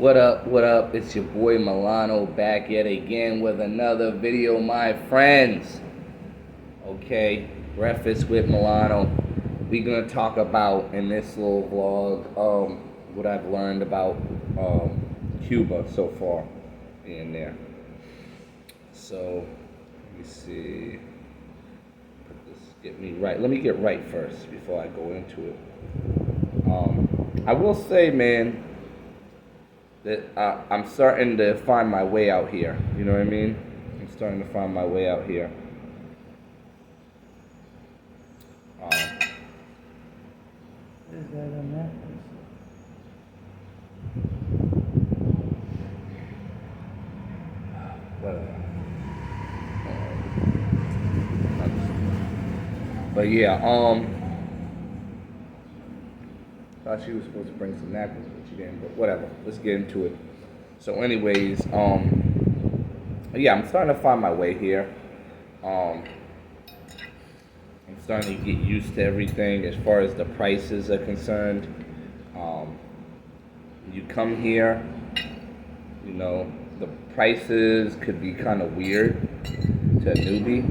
What up, what up? It's your boy Milano back yet again with another video, my friends. Okay, Breakfast with Milano. We're gonna talk about in this little vlog what I've learned about Cuba so far being there. So let me see. Get me right. Let me get right first before I go into it. I will say, man, that I'm starting to find my way out here. You know what I mean? I'm starting to find my way out here. Is that a necklace? Whatever. But yeah, thought she was supposed to bring some napkins, but she didn't. But whatever. Let's get into it. So, anyways, yeah, I'm starting to find my way here. I'm starting to get used to everything as far as the prices are concerned. You come here, you know, the prices could be kind of weird to a newbie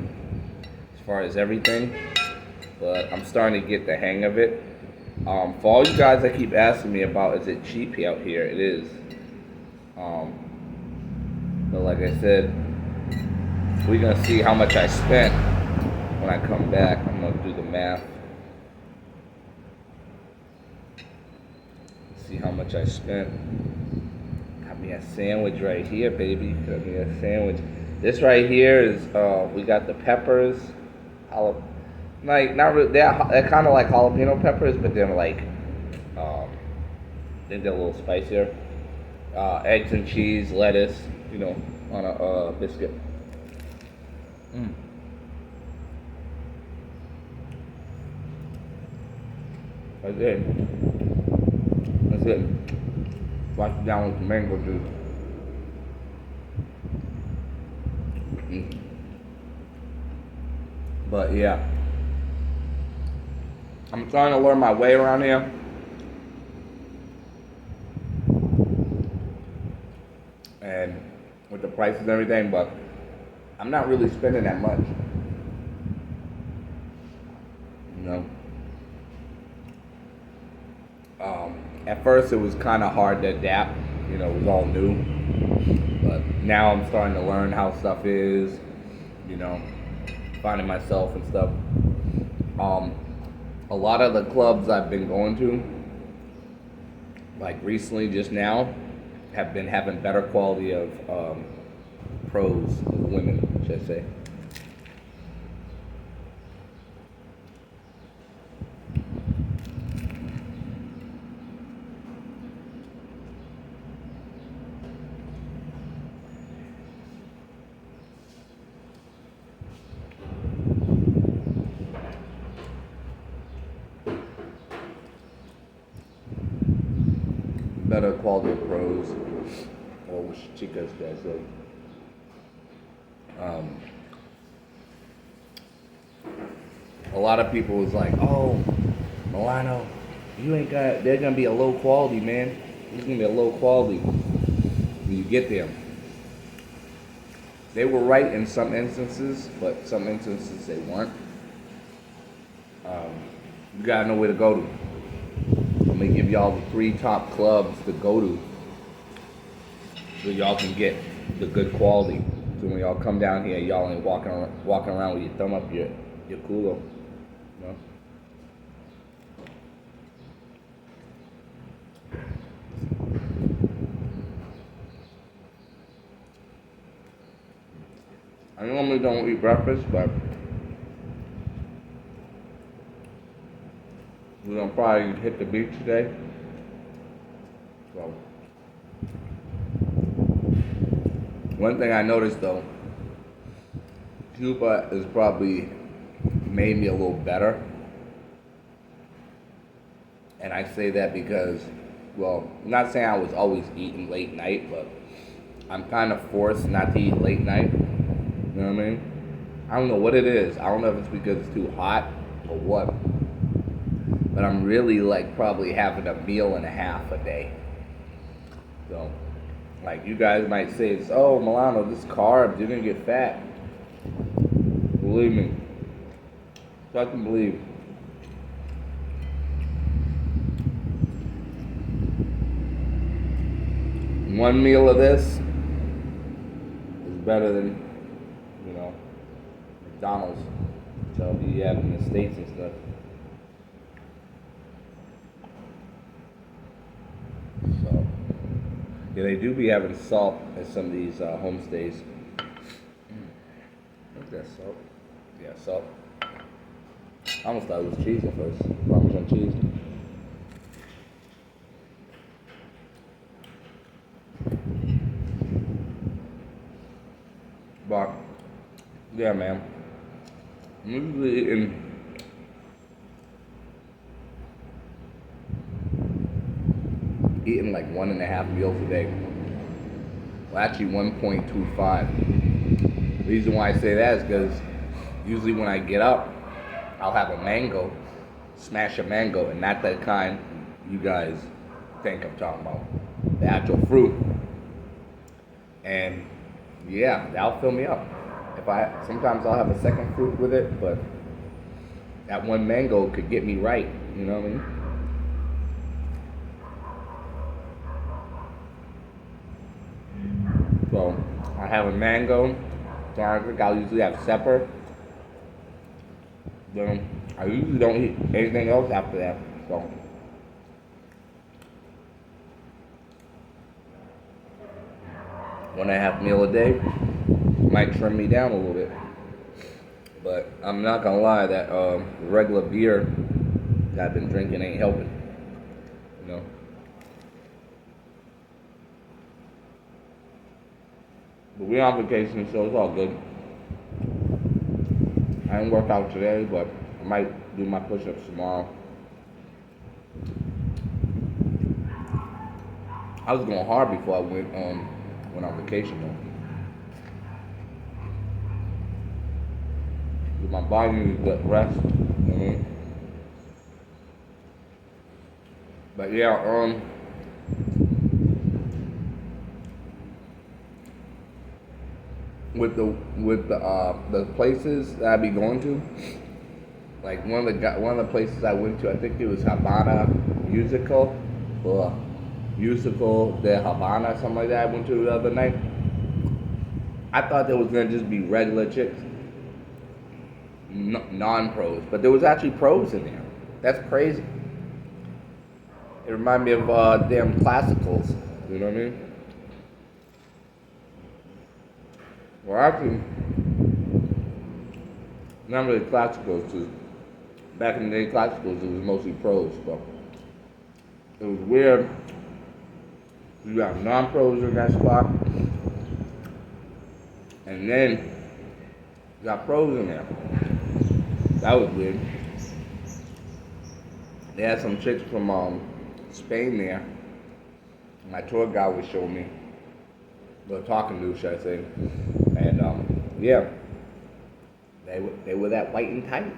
as far as everything, but I'm starting to get the hang of it. For all you guys that keep asking me about, is it cheap out here? It is. But like I said, we're gonna see how much I spent when I come back. I'm gonna do the math. See how much I spent. Got me a sandwich right here, baby. Got me a sandwich. This right here is we got the peppers. Like not really. They're kind of like jalapeno peppers, but they're like I think they're a little spicier. Eggs and cheese, lettuce, you know, on a biscuit. That's it. That's it. Wash it down with some mango juice. But yeah, I'm trying to learn my way around here. And with the prices and everything, but I'm not really spending that much. You know. At first it was kind of hard to adapt. You know, it was all new. But now I'm starting to learn how stuff is. You know, finding myself and stuff. A lot of the clubs I've been going to, like recently, just now, have been having better quality of pros, women, should I say. Better quality of pros, or chicas, guys. So, a lot of people was like, "Oh, Milano, you ain't got. They're gonna be a low quality, man. It's gonna be a low quality when you get there." They were right in some instances, but some instances they weren't. You gotta know where to go to. I'm gonna give y'all the 3 top clubs to go to, so y'all can get the good quality. So when y'all come down here, y'all ain't walking around with your thumb up your culo. You know? I normally don't eat breakfast, but we're gonna probably hit the beach today. So, one thing I noticed though, Cuba has probably made me a little better. And I say that because, well, I'm not saying I was always eating late night, but I'm kind of forced not to eat late night. You know what I mean? I don't know what it is. I don't know if it's because it's too hot or what. But I'm really like probably having a meal and a half a day. So, like you guys might say, it's, oh, Milano, this carbs, you're gonna get fat. Believe me. Trust and believe. One meal of this is better than, you know, McDonald's. So you have in the States and stuff. So, yeah, they do be having salt at some of these homestays. I think that's salt. Yeah, salt. I almost thought it was cheese at first. Parmesan cheese. But, yeah, man. I'm usually eating like 1.5 meals a day. Well, actually 1.25. The reason why I say that is because usually when I get up, I'll have a mango, smash a mango, and not that kind you guys think I'm talking about. The actual fruit. And yeah, that'll fill me up. Sometimes I'll have a second fruit with it, but that one mango could get me right. You know what I mean? So I have a mango. I'll usually have supper. Then I usually don't eat anything else after that. So 1.5 meal a day might trim me down a little bit. But I'm not gonna lie, that regular beer that I've been drinking ain't helping. You know. But we're on vacation, so it's all good. I didn't work out today, but I might do my push-ups tomorrow. I was going hard before I went on vacation though. My body needs to get rest. You know what I mean? But yeah, with the places that I be going to, like one of the places I went to, I think it was Habana musical, or musical de Habana, something like that. I went to the other night. I thought there was gonna just be regular chicks, non-pros, but there was actually pros in there. That's crazy. It reminded me of damn classicals. You know what I mean? Well, actually, not really classicals, because back in the day, classicals, it was mostly pros, but it was weird. You got non-pros in that spot, and then you got pros in there. That was weird. They had some chicks from Spain there. My tour guide was showing me, or talking to, should I say, and yeah, they were that white and tight,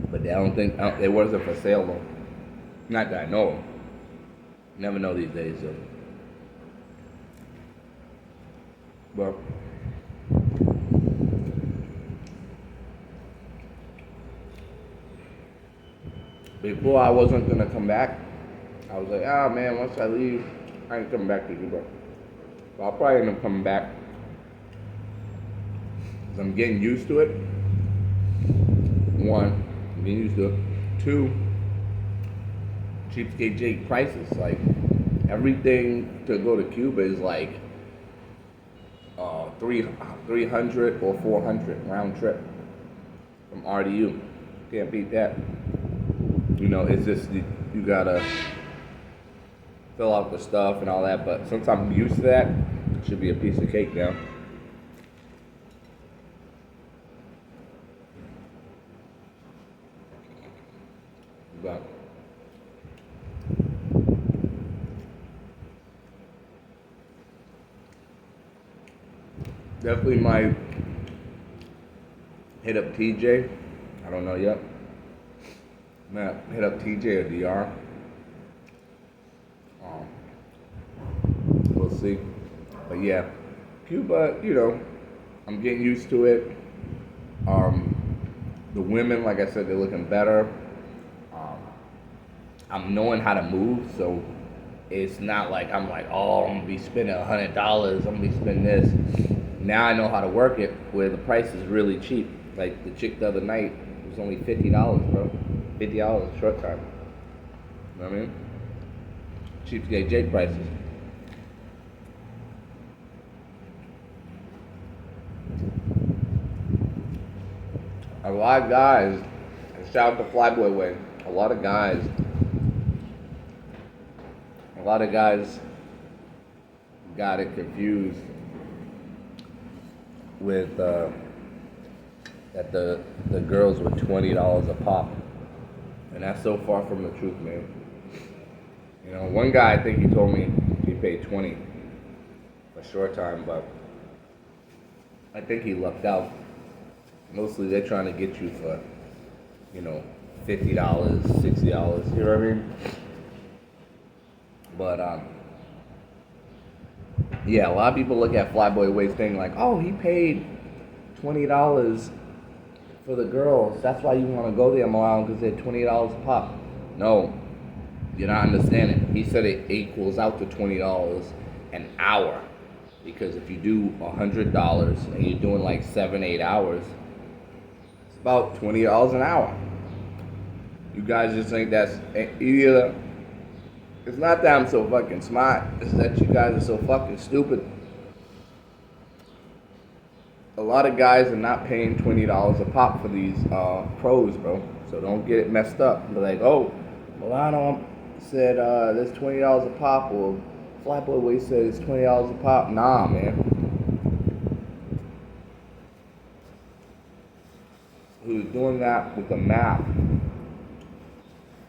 but I don't think they wasn't for sale though. Not that I know of. Never know these days, so. But before I wasn't gonna come back. I was like, oh man, once I leave, I ain't coming back to Cuba. But I'll probably end up coming back. Cause I'm getting used to it. One, I'm getting used to it. Two, cheapskate Jake prices. Like everything to go to Cuba is like 300 or 400 round trip from RDU. Can't beat that. You know, it's just you gotta fill out the stuff and all that, but since I'm used to that, it should be a piece of cake now. But definitely might hit up TJ. I don't know yet. Hit up TJ or DR. see. But yeah, Cuba, I'm getting used to it. The women, like I said, they're looking better. Um, I'm knowing how to move, so it's not like I'm like, oh, I'm gonna be spending $100. I'm gonna be spending this. Now I know how to work it, where the price is really cheap. Like the chick the other night was only $50, bro. $50 short time. You know what I mean? Cheapskate Jake prices. A lot of guys, and shout out to Flyboy Way. A lot of guys got it confused with that the girls were $20 a pop, and that's so far from the truth, man. One guy, I think he told me he paid 20 for short time, but I think he lucked out. Mostly they're trying to get you for, $50, $60. You know what I mean? But yeah, a lot of people look at Flyboy Way's thing like, oh, he paid $20 for the girls. That's why you want to go there, Milan, because they're $20 a pop. No, you're not understanding. He said it equals out to $20 an hour, because if you do $100 and you're doing like 7-8 hours, it's about $20 an hour. You guys just think that's either. It's not that I'm so fucking smart. It's that you guys are so fucking stupid. A lot of guys are not paying $20 a pop for these pros, bro. So don't get it messed up. They're like, oh, Milano said there's $20 a pop, or Flyboy Way said it's $20 a pop. Nah, man. He was doing that with the math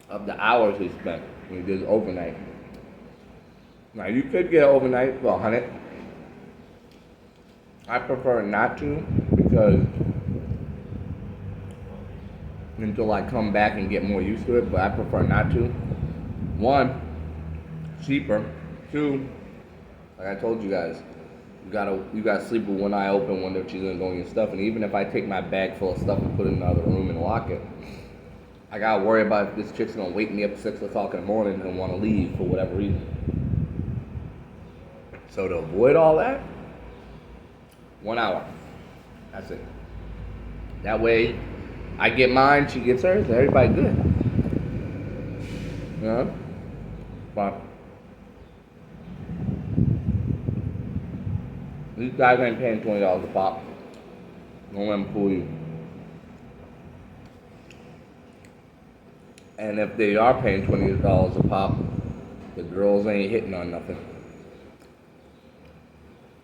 of the hours he spent when he did overnight. Now you could get overnight for $100. I prefer not to, because until I come back and get more used to it, but I prefer not to. One, cheaper. Two, like I told you guys, you gotta sleep with one eye open, wonder if she's gonna go in your stuff. And even if I take my bag full of stuff and put it in another room and lock it, I gotta worry about if this chick's gonna wake me up at 6 o'clock in the morning and wanna leave for whatever reason. So to avoid all that, 1 hour. That's it. That way, I get mine, she gets hers, and everybody good. But these guys ain't paying $20 a pop. Don't let them fool you. And if they are paying $20 a pop, the girls ain't hitting on nothing.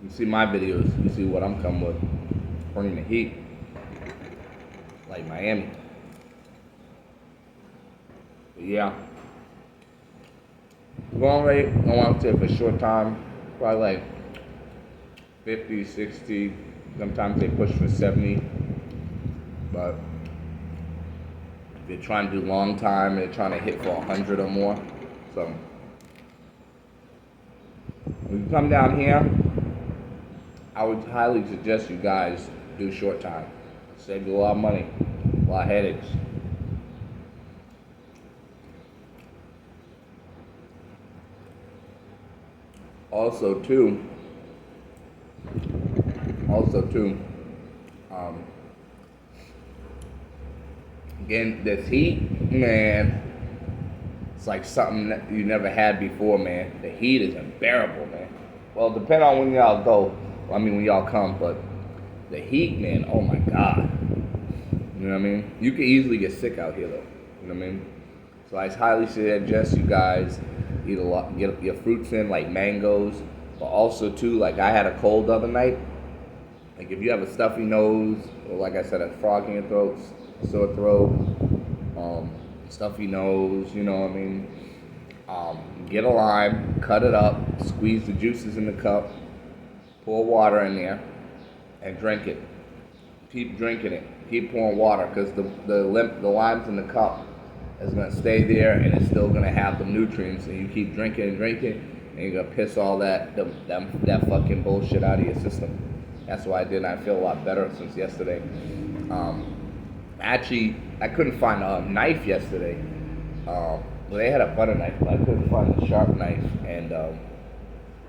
You see my videos, you see what I'm coming with. Bringing the heat. Like Miami. But yeah. Going rate, I want to say for a short time, probably like 50, 60. Sometimes they push for 70. But if you're trying to do long time, they're trying to hit for 100 or more. So when you come down here, I would highly suggest you guys do short time. Save you a lot of money, a lot of headaches. Also too, again, this heat, man, it's like something that you never had before, man. The heat is unbearable, man. Well, depending on when y'all go, when y'all come, but the heat, man, oh my God. You know what I mean? You could easily get sick out here, though. You know what I mean? So I highly suggest you guys eat a lot, get your fruits in, like mangoes, but also too, like I had a cold the other night. Like if you have a stuffy nose, or like I said, a frog in your throat, sore throat, stuffy nose, you know what I mean? Get a lime, cut it up, squeeze the juices in the cup, pour water in there, and drink it. Keep drinking it. Keep pouring water, because the lime's in the cup is going to stay there, and it's still going to have the nutrients, and you keep drinking and drinking, and you're gonna piss all that fucking bullshit out of your system. That's why I did. And I feel a lot better since yesterday. Actually, I couldn't find a knife yesterday. Well, they had a butter knife, but I couldn't find a sharp knife, and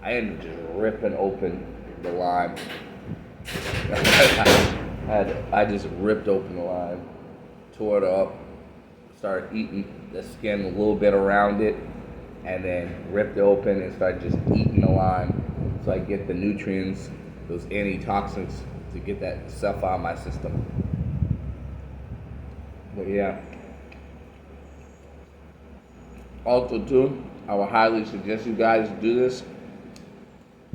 I ended up just ripping open the lime. I just ripped open the lime, tore it up, started eating the skin a little bit around it, and then ripped it open and started just eating the lime so I get the nutrients, those antitoxins, to get that stuff out of my system. But yeah. Also too, I would highly suggest you guys do this.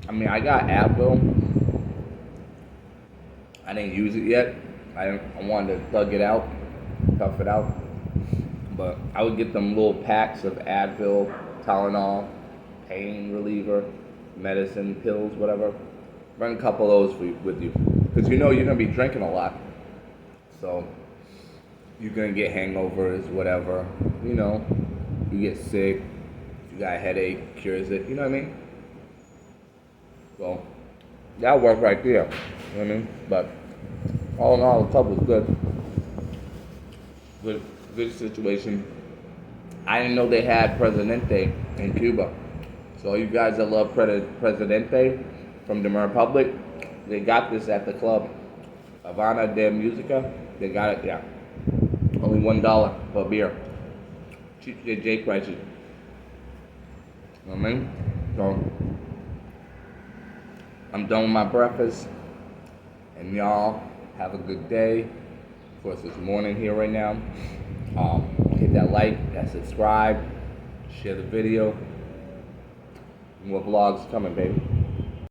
I mean, I got Advil. I didn't use it yet. I wanted to thug it out, tough it out. But I would get them little packs of Advil, Tylenol, pain reliever, medicine, pills, whatever. Bring a couple of those with you. Because you know you're going to be drinking a lot. So you're going to get hangovers, whatever. You know, you get sick. If you got a headache, cures it. You know what I mean? So that'll work right there. You know what I mean? But all in all, the club was good. Good situation. I didn't know they had Presidente in Cuba. So all you guys that love Presidente from the Republic, they got this at the club. Habana de Musica, they got it, yeah. Only $1 per beer. Cheap J prices. You know what I mean? So I'm done with my breakfast. And y'all have a good day. Of course, it's morning here right now. Hit that like, that subscribe, share the video. More vlogs coming, baby.